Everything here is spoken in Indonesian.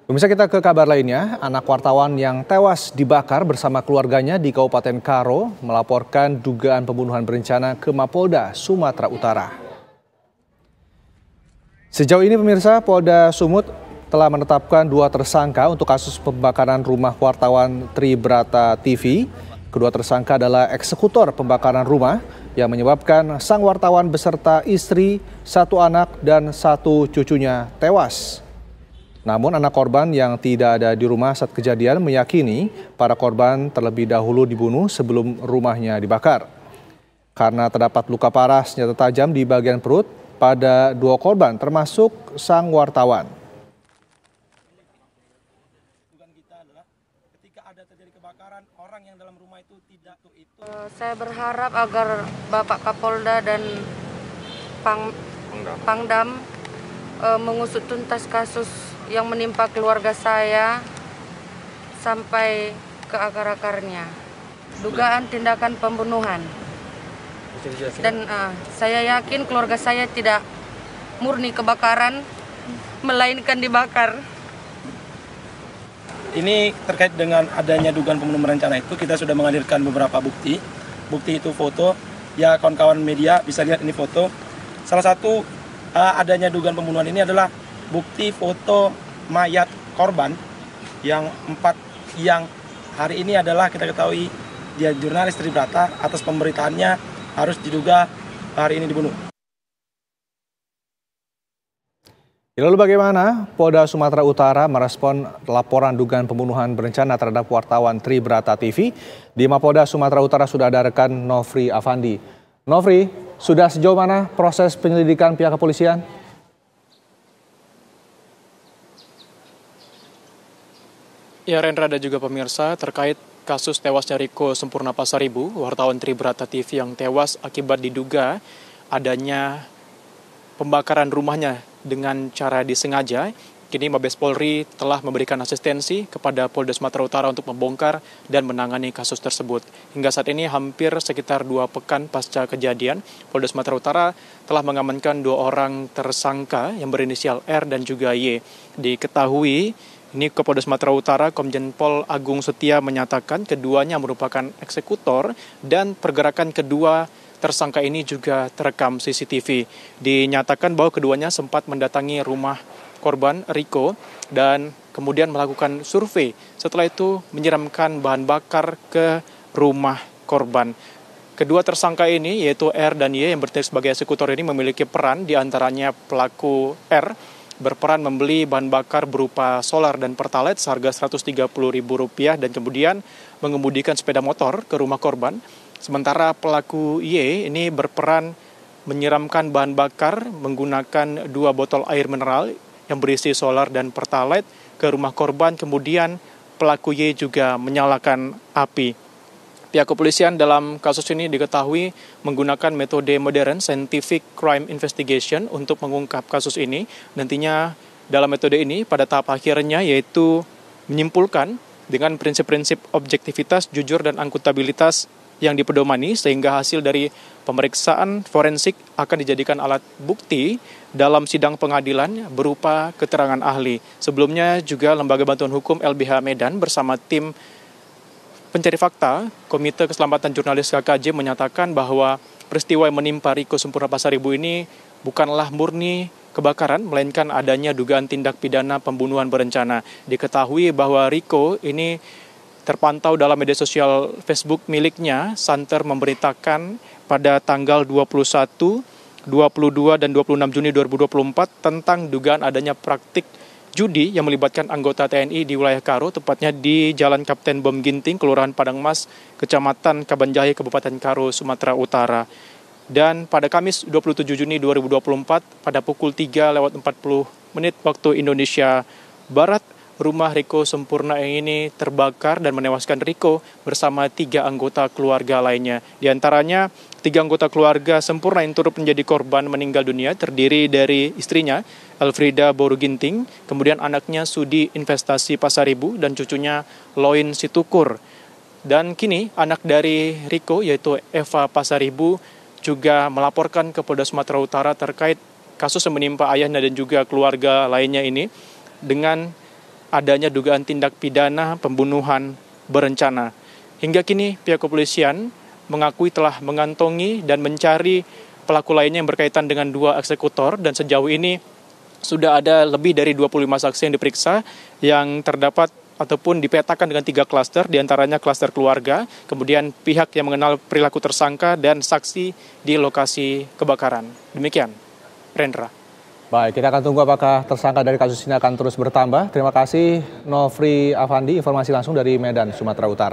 Pemirsa, kita ke kabar lainnya, anak wartawan yang tewas dibakar bersama keluarganya di Kabupaten Karo melaporkan dugaan pembunuhan berencana ke Mapolda Sumatera Utara. Sejauh ini pemirsa, Polda Sumut telah menetapkan 2 tersangka untuk kasus pembakaran rumah wartawan Tribrata TV. Kedua tersangka adalah eksekutor pembakaran rumah yang menyebabkan sang wartawan beserta istri, 1 anak dan 1 cucunya tewas. Namun anak korban yang tidak ada di rumah saat kejadian meyakini para korban terlebih dahulu dibunuh sebelum rumahnya dibakar. Karena terdapat luka parah senjata tajam di bagian perut pada 2 korban termasuk sang wartawan. Saya berharap agar Bapak Kapolda dan Pangdam mengusut tuntas kasus yang menimpa keluarga saya sampai ke akar-akarnya. Dugaan tindakan pembunuhan. Dan saya yakin keluarga saya tidak murni kebakaran, melainkan dibakar. Ini terkait dengan adanya dugaan pembunuhan berencana itu, kita sudah menghadirkan beberapa bukti. Bukti itu foto, ya kawan-kawan media bisa lihat ini foto. Salah satu adanya dugaan pembunuhan ini adalah bukti foto mayat korban yang 4 yang hari ini adalah kita ketahui dia jurnalis Tribrata, atas pemberitaannya harus diduga hari ini dibunuh. Lalu bagaimana Polda Sumatera Utara merespon laporan dugaan pembunuhan berencana terhadap wartawan Tribrata TV? Di Mapolda Sumatera Utara sudah ada rekan Nofri Afandi. Nofri, sudah sejauh mana proses penyelidikan pihak kepolisian? Ya, Rendra dan juga pemirsa, terkait kasus tewasnya Riko Sempurna Pasaribu, wartawan Tribrata TV yang tewas akibat diduga adanya pembakaran rumahnya dengan cara disengaja. Kini Mabes Polri telah memberikan asistensi kepada Polda Sumatera Utara untuk membongkar dan menangani kasus tersebut. Hingga saat ini hampir sekitar 2 pekan pasca kejadian, Polda Sumatera Utara telah mengamankan 2 orang tersangka yang berinisial R dan juga Y. Diketahui ini ke Polda Sumatera Utara, Komjen Pol Agung Setia menyatakan keduanya merupakan eksekutor dan pergerakan kedua tersangka ini juga terekam CCTV. Dinyatakan bahwa keduanya sempat mendatangi rumah korban Riko dan kemudian melakukan survei. Setelah itu menyiramkan bahan bakar ke rumah korban. Kedua tersangka ini yaitu R dan Y yang bertindak sebagai eksekutor ini memiliki peran, diantaranya pelaku R berperan membeli bahan bakar berupa solar dan pertalite seharga Rp130.000 dan kemudian mengemudikan sepeda motor ke rumah korban. Sementara pelaku Y ini berperan menyiramkan bahan bakar menggunakan 2 botol air mineral yang berisi solar dan pertalite ke rumah korban, kemudian pelaku Y juga menyalakan api. Pihak kepolisian dalam kasus ini diketahui menggunakan metode modern scientific crime investigation untuk mengungkap kasus ini. Nantinya dalam metode ini pada tahap akhirnya yaitu menyimpulkan dengan prinsip-prinsip objektivitas, jujur dan akuntabilitas yang dipedomani sehingga hasil dari pemeriksaan forensik akan dijadikan alat bukti dalam sidang pengadilan berupa keterangan ahli. Sebelumnya juga Lembaga Bantuan Hukum LBH Medan bersama tim pencari fakta Komite Keselamatan Jurnalis KKJ menyatakan bahwa peristiwa yang menimpa Riko Sempurna Pasaribu ini bukanlah murni kebakaran, melainkan adanya dugaan tindak pidana pembunuhan berencana. Diketahui bahwa Riko ini terpantau dalam media sosial Facebook miliknya, santer memberitakan pada tanggal 21, 22, dan 26 Juni 2024 tentang dugaan adanya praktik judi yang melibatkan anggota TNI di wilayah Karo, tepatnya di Jalan Kapten Bom Ginting, Kelurahan Padang Mas, Kecamatan Kabanjahe, Kabupaten Karo, Sumatera Utara. Dan pada Kamis 27 Juni 2024 pada pukul 3:40 waktu Indonesia Barat, rumah Riko Sempurna ini terbakar dan menewaskan Riko bersama 3 anggota keluarga lainnya. Di antaranya 3 anggota keluarga Sempurna yang turut menjadi korban meninggal dunia terdiri dari istrinya Elfrida Boru Ginting, kemudian anaknya Sudi Investasi Pasaribu dan cucunya Loin Situkur. Dan kini anak dari Riko yaitu Eva Pasaribu juga melaporkan ke Polda Sumatera Utara terkait kasus yang menimpa ayahnya dan juga keluarga lainnya ini dengan adanya dugaan tindak pidana pembunuhan berencana. Hingga kini pihak kepolisian mengakui telah mengantongi dan mencari pelaku lainnya yang berkaitan dengan 2 eksekutor, dan sejauh ini sudah ada lebih dari 25 saksi yang diperiksa yang terdapat ataupun dipetakan dengan 3 klaster, diantaranya klaster keluarga, kemudian pihak yang mengenal perilaku tersangka, dan saksi di lokasi kebakaran. Demikian, Rendra. Baik, kita akan tunggu apakah tersangka dari kasus ini akan terus bertambah. Terima kasih Nofri Afandi, informasi langsung dari Medan, Sumatera Utara.